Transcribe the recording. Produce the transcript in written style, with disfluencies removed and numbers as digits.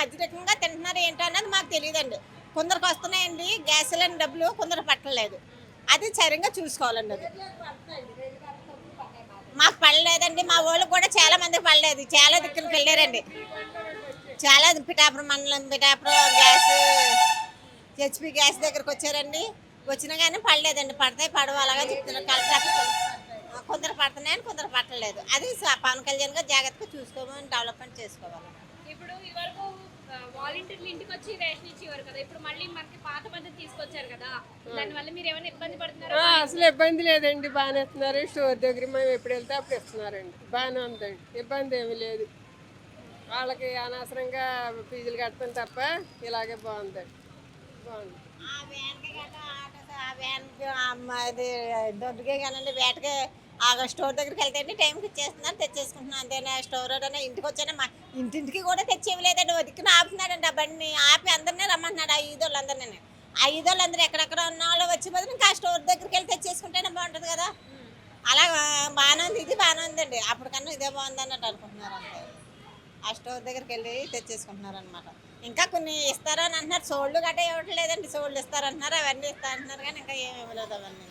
అత్యధికంగా తింటున్నారు ఏంటో అన్నది మాకు తెలియదండి. కొందరికి వస్తున్నాయండి గ్యాస్ సిలిండర్ డబ్బులు, కొందరు పట్టలేదు. అది సరిగ్గా చూసుకోవాలండి అది. మాకు పడలేదండి. మా ఊళ్ళో కూడా చాలా మందికి పడలేదు. చాలా దిక్కులకు వెళ్ళారండి. చాలా పిఠాపురం మండలం, పిఠాపురం గ్యాస్ హెచ్పి గ్యాస్ దగ్గరకు వచ్చారండి. వచ్చినా కానీ పడలేదండి. పడతాయి పడవు అలాగే చెప్తున్నారు కలెక్టర్. కొందరు పడుతున్నాయని కొందరు పట్టలేదు. అది పవన్ కళ్యాణ్ గారు జాగ్రత్తగా చూసుకోమని డెవలప్మెంట్ చేసుకోవాలి. ఇప్పుడు ఇదివరకు వాలంటీర్లు ఇంటికి వచ్చి రేషన్ ఇచ్చేవారు కదా, ఇప్పుడు మళ్ళీ మనకి పాత పద్ధతి తీసుకొచ్చారు కదా, దానివల్ల మీరు ఏమైనా ఇబ్బంది పడుతున్నారా? అసలు ఇబ్బంది లేదండి, బాగానే ఇస్తున్నారు. స్టోర్ దగ్గర మేము ఎప్పుడు వెళ్తే అప్పుడు ఇస్తున్నారండి, బాగానే ఉందండి, ఇబ్బంది ఏమీ లేదు. వాళ్ళకి అనవసరంగా ఫీజులు కడతాం తప్ప ఇలాగే బాగుందండి, బాగుంది. అది దొడ్డుకే కానండి వేటకే ఆ స్టోర్ దగ్గరికి వెళ్తే అండి టైంకి ఇచ్చేస్తున్నారు, తెచ్చేసుకుంటున్నాను అంతేనా. స్టోర్ అయినా ఇంటికి వచ్చానా మా ఇంటింటికి కూడా తెచ్చేయలేదండి. వదికిన ఆపుతున్నాడండి. ఆ బండిని ఆపి అందరినీ రమ్మంటున్నాడు. ఆ ఈదోళ్ళందరినీ అందరూ ఎక్కడెక్కడ ఉన్న వాళ్ళు వచ్చి బదులు ఇంకా ఆ స్టోర్ దగ్గరికి వెళ్ళి తెచ్చేసుకుంటేనే బాగుంటుంది కదా. అలా బాగానే ఉంది, ఇది బాగానే ఉందండి. అప్పటికన్నా ఇదే బాగుంది అన్నట్టు అనుకుంటున్నారు అంతే. ఆ స్టోర్ దగ్గరికి వెళ్ళి తెచ్చేసుకుంటున్నారు అనమాట. ఇంకా కొన్ని ఇస్తారని అంటున్నారు. సోళ్ళు గట్రా ఇవ్వట్లేదండి. సోళ్ళు ఇస్తారంటున్నారు, అవన్నీ ఇస్తారంటున్నారు కానీ ఇంకా ఏమి ఇవ్వలేదు అవన్నీ.